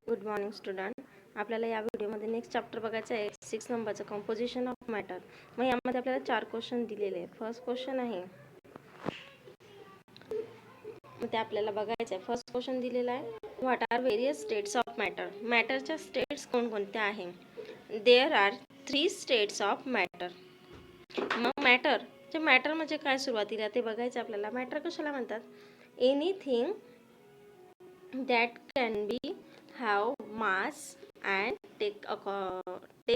Good morning student. आपल्याला या व्हिडिओमध्ये नेक्स्ट चॅप्टर बघायचं आहे 6 नंबरचं कंपोजिशन ऑफ मॅटर. मग यामध्ये आपल्याला 4 क्वेश्चन दिलेले आहेत. फर्स्ट क्वेश्चन आहे, मग ते आपल्याला बघायचं आहे. फर्स्ट क्वेश्चन दिलेला आहे, what are various states of matter. मॅटरच्या स्टेट्स कोणकोणत्या आहे? There are 3 states of matter. मग मॅटर म्हणजे काय सुरुवातीला ते बघायचं आपल्याला. मॅटर कशाला म्हणतात? Anything that can be have mass and take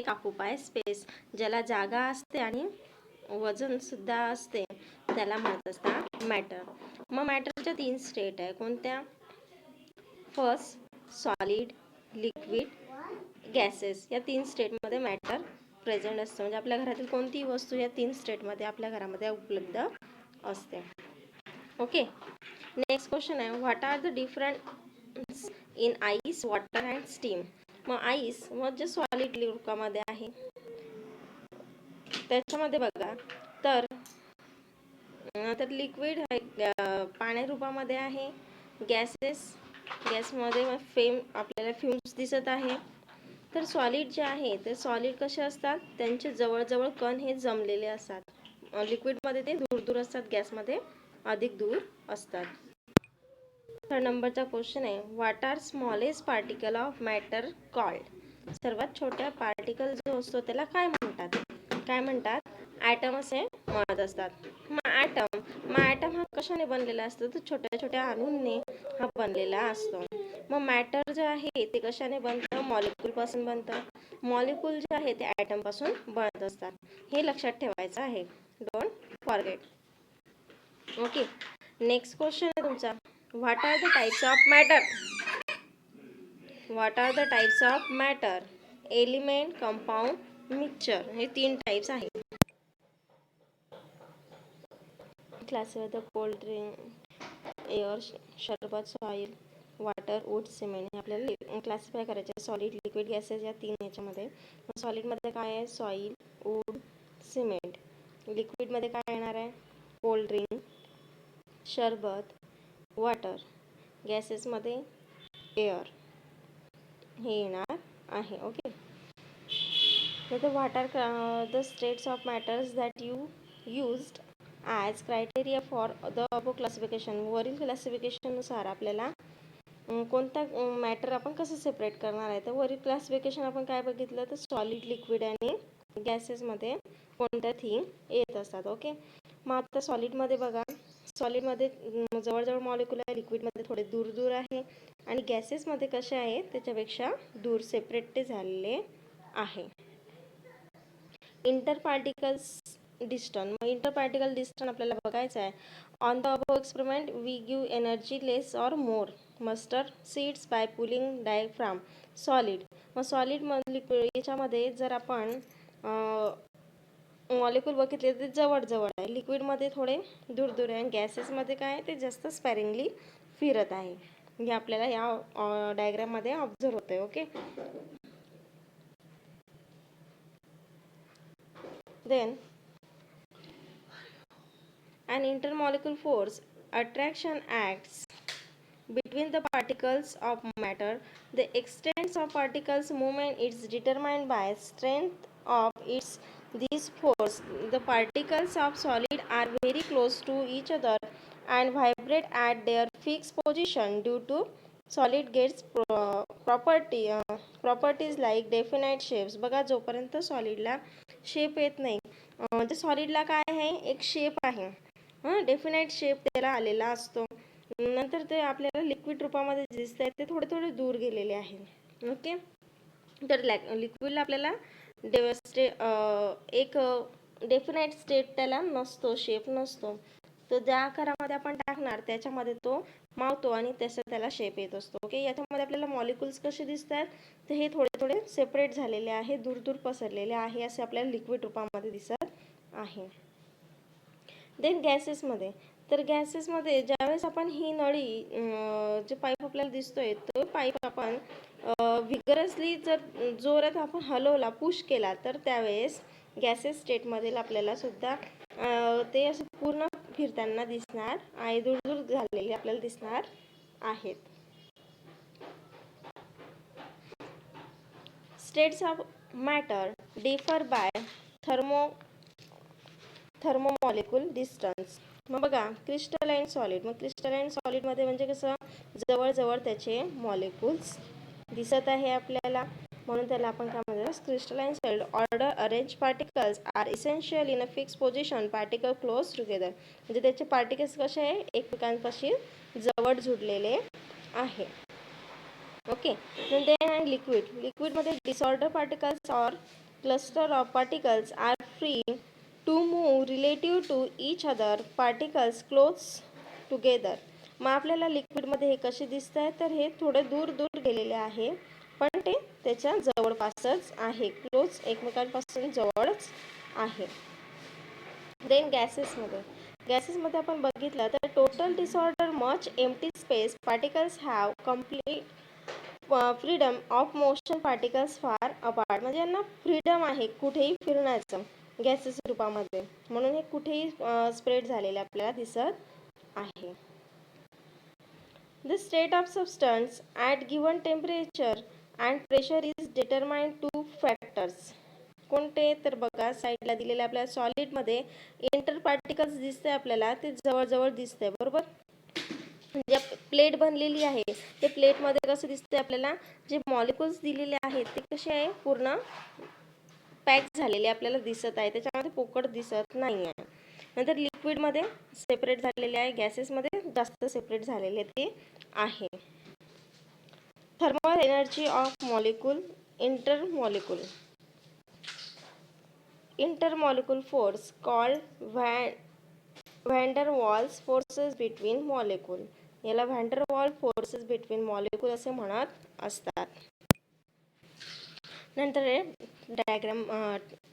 occupy space. ज्याला जागा असते आणि वजन सुद्धा असते त्याला म्हणत असतात मॅटर. मग मॅटरच्या 3 स्टेट आहे. कोणत्या? First solid, liquid, gases. या 3 स्टेटमध्ये मॅटर प्रेझेंट असतं. म्हणजे आपल्या घरातील कोणतीही वस्तू या 3 स्टेटमध्ये आपल्या घरामध्ये उपलब्ध असते. ओके. नेक्स्ट क्वेश्चन आहे, what are the difference in ice, water and steam. मग आईस म्हणजे सॉलिड रूपामध्ये आहे. त्याच्यामध्ये बघा तर लिक्विड पाण्या रूपामध्ये आहे. गॅसमध्ये आपल्याला फ्यूम्स दिसत आहे. तर सॉलिड जे आहे ते सॉलिड कसे असतात? त्यांचे जवळजवळ कण हे जमलेले असतात. लिक्विडमध्ये ते दूर दूर असतात, गॅसमध्ये अधिक दूर असतात. 3rd नंबरचा क्वेश्चन आहे, what are smallest particle of matter called. सर्वात छोट्या पार्टिकल जो असतो त्याला काय म्हणतात? ॲटम असे म्हणत असतात. मग ॲटम हा कशाने बनलेला असतो? तर छोट्या छोट्या अणूंनी हा बनलेला असतो. मग मॅटर जे आहे ते कशाने बनतं? मॉलिक्यूल पासून बनतं. मॉलिक्यूल जे आहे ते ॲटम पासून बनत असतात. हे लक्षात ठेवायचं आहे. Don't forget. Okay. Next question आहे तुमचा, what are the types of matter. Element, compound, mixture. हे 3 टाइप्स आहेत. क्लासिफाय कोल्ड ड्रिंक, एअर, शरबत, सॉइल, वॉटर, वूड, सिमेंट. हे आपल्याला क्लासिफाय करायचे. सॉलिड, लिक्विड, गॅसेस या 3 याच्यामध्ये. सॉलिडमध्ये काय आहे? Soil, wood, cement. लिक्विडमध्ये काय येणार आहे? कोल्ड ड्रिंक, शरबत, वॉटर. गॅसेसमध्ये एअर हे येणार आहे. ओके. तर what are the states of matters that you used as criteria for the above classification. वरील क्लासिफिकेशननुसार आपल्याला कोणता मॅटर आपण कसं सेपरेट करणार आहे? तर वरील क्लासिफिकेशन आपण काय बघितलं? तर सॉलिड, लिक्विड आणि गॅसेसमध्ये कोणत्या थिंग येत असतात. ओके. मग आता सॉलिडमध्ये बघा, सॉलिडमध्ये जवळजवळ मॉलिक्यूल आहे, लिक्विडमध्ये थोडे दूर दूर आहे आणि गॅसेसमध्ये कसे आहे त्याच्यापेक्षा दूर सेपरेट ते झालेले आहे. Interparticles distance. मग इंटरपार्टिकल डिस्टन्स आपल्याला बघायचं आहे. On the above experiment we give energy less और more mustard seeds by pulling diaphragm solid. मग सॉलिड याच्यामध्ये जर आपण मॉलिक्यूल बघितले ते जवळ आहे, लिक्विडमध्ये थोडे दूर दूर आहे, गॅसेसमध्ये काय आहे ते जास्त स्पॅरिंगली फिरत आहे. हे आपल्याला या डायग्राममध्ये ऑब्झर्व होते. Okay. Then an intermolecular force attraction acts between the particles of matter. The extent of particles movement is determined by strength of this force. The particles of solid are very close to each other and vibrate at their fixed position due to solid gets properties like definite shapes. बघा, जोपर्यंत सॉलिडला shape येत नाही, म्हणजे सॉलिडला काय आहे? एक shape आहे, definite shape त्याला आलेला असतो. नंतर ते आपल्याला लिक्विड रूपामध्ये दिसत आहे ते थोडे थोडे दूर गेलेले आहेत. ओके. तर लिक्विडला आपल्याला एक डेफिनाइट स्टेट त्याला नसतो, शेप नसतो. तर ज्या आकारामध्ये आपण टाकणार त्याच्यामध्ये तो मावतो आणि त्याला शेप येत असतो. ओके. याच्यामध्ये आपल्याला मॉलिक्युल्स कसे दिसतात? तर हे थोडे थोडे सेपरेट झालेले आहे, दूर दूर पसरलेले आहे, असे आपल्याला लिक्विड रूपामध्ये दिसत आहे. देन गॅसेसमध्ये, तर गॅसेसमध्ये ज्यावेळेस आपण ही नळी जे पाईप आपल्याला दिसतोय तो पाईप आपण व्हिगरसली जर जोरात आपण हलवला, पुश केला, तर त्यावेळेस गॅसेस स्टेटमधील आपल्याला सुद्धा ते असे पूर्ण फिरताना दिसणार आहे, दूर दूर झालेले आपल्याला दिसणार आहेत. States of matter differ by thermomolecule distance. मग बघा क्रिस्टलाइन सॉलिड, मग क्रिस्टलाइन सॉलिडमध्ये म्हणजे कसं जवळजवळ त्याचे मॉलिक्युल्स दिसत आहे आपल्याला, म्हणून त्याला आपण काय म्हणतो crystalline solid. Order arrange particles are essential in a fix position, particle close together, म्हणजे त्याचे पार्टिकल्स कसे आहे एकमेकांपाशी जवळ जुडलेले आहे. ओके. देन लिक्विडमध्ये disorder particles or cluster of particles are free to move relative to each other particles close together. मग आपल्याला लिक्विडमध्ये हे कसे दिसत आहे, तर हे थोडे दूर दूर गेलेले आहे, पण ते त्याच्या जवळपासच आहे, क्लोज एकमेकांपासून जवळच आहे. देन गॅसेसमध्ये आपण बघितलं तर total disorder much empty space, particles have complete freedom of motion, particles far apart, म्हणजे यांना फ्रीडम आहे कुठेही फिरण्याचं गॅसेस रूपामध्ये, म्हणून हे कुठेही स्प्रेड झालेले आपल्याला दिसत आहे. The state of substance at given temperature and pressure is determined two factors. कोणते, तर बघा साईडला दिलेले आपल्या सॉलिडमध्ये इंटर पार्टिकल्स दिसते आपल्याला, ते जवळजवळ दिसते बरोबर. जे प्लेट बनलेली आहे ते प्लेटमध्ये कसं दिसते आपल्याला, जे मॉलिक्युल्स दिलेले आहेत ते कसे आहे पूर्ण पॅक झालेले आपल्याला दिसत आहे, त्याच्यामध्ये पोकळ दिसत नाही आहे. नंतर लिक्विडमध्ये सेपरेट झालेले आहे, गॅसेसमध्ये जास्त सेपरेट झालेले ते आहे. Thermal energy of molecule intermolecule force called van der Waals forces between molecule, याला van der Waal forces between molecule असे म्हणत असतात. नंतर डायग्राम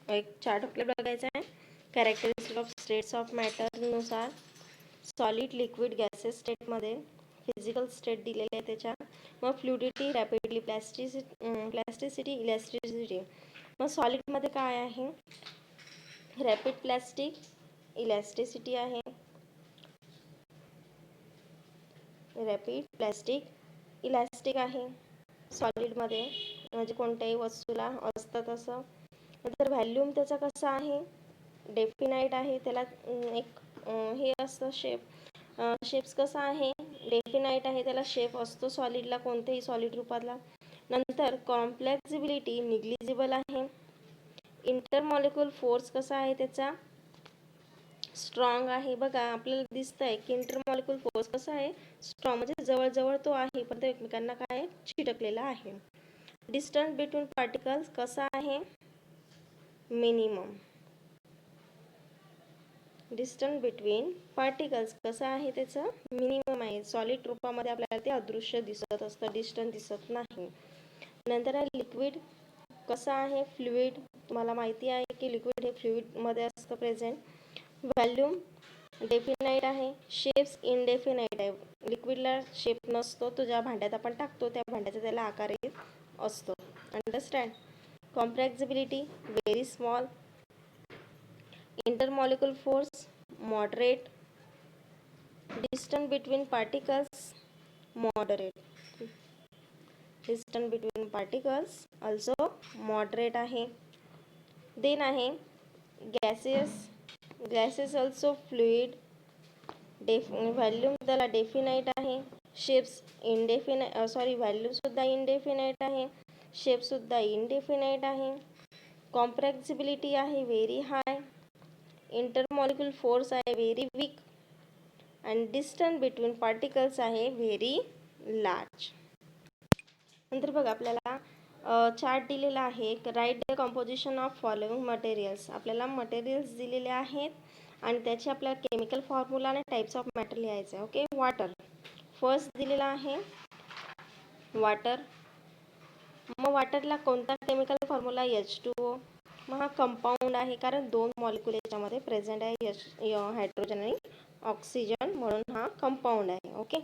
एक चार्ट आपल्याला बघायचा आहे. Characteristic of states of matter नुसार सॉलिड, लिक्विड, गॅसेस स्टेटमध्ये फिजिकल स्टेट दिलेले आहे त्याच्या. मग फ्लुडिटी, रॅपिडली, प्लॅस्टिसिटी, इलॅस्टिसिटी. मग सॉलिडमध्ये काय आहे, रॅपिड, प्लॅस्टिक, इलॅस्टिसिटी आहे. रॅपिड, प्लॅस्टिक, इलॅस्टिक आहे सॉलिडमध्ये, म्हणजे कोणत्याही वस्तूला असतं तसं. नंतर व्हॅल्यूम त्याचा कसा आहे, डेफिनाईट आहे, त्याला एक हे असतं शेप्स कसा आहे, डेफिनाईट आहे, त्याला शेप असतो सॉलिडला, कोणत्याही सॉलिड रूपातला. नंतर कॉम्प्लेक्सिबिलिटी निग्लिजिबल आहे. इंटरमॉलिक्युल फोर्स कसा आहे त्याचा, स्ट्रॉंग आहे. बघा आपल्याला दिसतंय की इंटरमॉलिक्युल फोर्स कसा आहे, स्ट्रॉंग, म्हणजे जवळजवळ तो आहे पण तो एकमेकांना काय चिटकलेला आहे. डिस्टन्स बिटवीन पार्टिकल्स कसा आहे, मिनिमम. डिस्टन्स बिटवीन पार्टिकल्स कसं आहे त्याचं, मिनिमम आहे. सॉलिड रूपामध्ये आपल्याला ते अदृश्य दिसत असतं, डिस्टन्स दिसत नाही. नंतर आहे लिक्विड कसं आहे, फ्लुइड, तुम्हाला माहिती आहे की लिक्विड हे फ्लुइडमध्ये असतं प्रेझेंट. व्हॉल्यूम डेफिनाईट आहे. शेप्स इनडेफिनाईट आहे, लिक्विडला शेप नसतो, तो ज्या भांड्यात आपण टाकतो त्या भांड्याचा त्याला आकार येत असतो. Understand. Compressibility very small. Intermolecule force moderate. Distance between particles moderate. Distance between particles also moderate आहे. Then आहे gases also fluid. व्हॅल्यूम त्याला डेफिनाईट आहे. शेप्स व्हॅल्यू सुद्धा इनडेफिनाईट आहे, शेप सुद्धा इनडेफिनाईट आहे. कॉम्प्लेक्सिबिलिटी आहे व्हेरी हाय. इंटरमॉलिक्युल फोर्स आहे very weak. And distance between particles आहे व्हेरी लार्ज. नंतर बघा आपल्याला चार्ट दिलेला आहे. Right the composition of following materials. आपल्याला मटेरियल्स दिलेले आहेत आणि त्याचे आपल्याला केमिकल फॉर्म्युला आणि टाइप्स ऑफ मॅटर लिहायचं आहे. ओके. वॉटर फर्स्ट दिलेला आहे, वॉटर. मग वॉटरला कोणता केमिकल फॉर्म्युला, H2O. मग हा कंपाऊंड आहे कारण दोन मॉलिक्युल याच्यामध्ये प्रेझेंट आहे, हायड्रोजन आणि ऑक्सिजन, म्हणून हा कंपाऊंड आहे. ओके.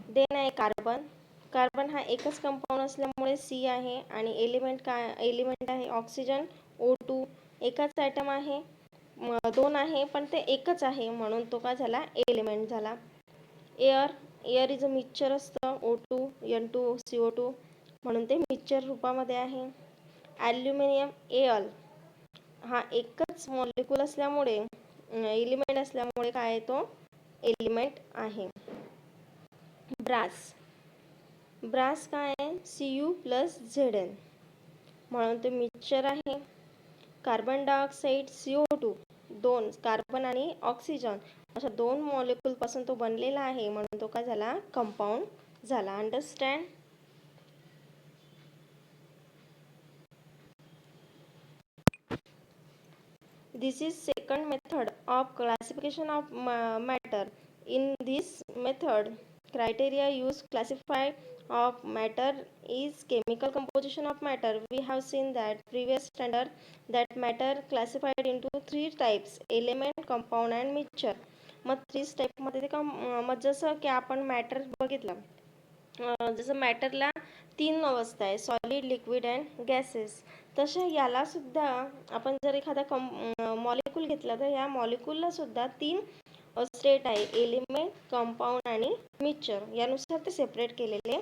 देन आहे कार्बन. कार्बन हा एकच कंपाऊंड असल्यामुळे C आहे. आणि एलिमेंट आहे ऑक्सिजन, O2. एकच ॲटम आहे, दोन आहे पण ते एकच आहे म्हणून तो काय झाला, एलिमेंट झाला. एअर इज अ मिक्सचर असतं, O2, N2, CO2. म्हणून ते मिक्सचर रूपामध्ये आहे. ॲल्युमिनियम Al हा एकच मॉलिक्यूल असल्यामुळे एलिमेंट असल्यामुळे काय आहे तो एलिमेंट आहे. ब्रास काय आहे Cu+Zn म्हणून ते मिक्सचर आहे. कार्बन डायऑक्साईड CO2 दोन कार्बन आणि ऑक्सिजन अशा दोन मॉलिक्यूल पासून तो बनलेला आहे म्हणून तो काय झाला कंपाऊंड झाला. Understand. This is second method of classification of matter. In this method, criteria used classify of matter is chemical composition of matter. We have seen that previous standard that matter classified into three types: element, compound and mixture. मग 3 स्टेपमध्ये ते मग जसं की आपण matter बघितलं, जसं मॅटरला 3 अवस्था आहे, सॉलिड, लिक्विड अँड गॅसेस. तशा याला सुद्धा आपण जर एखादा मॉलिक्यूल घेतला तर या मॉलिक्यूलला सुद्धा 3 स्टेट आहे: एलिमेंट, कंपाऊंड आणि मिक्सचर. यानुसार ते सेपरेट केलेले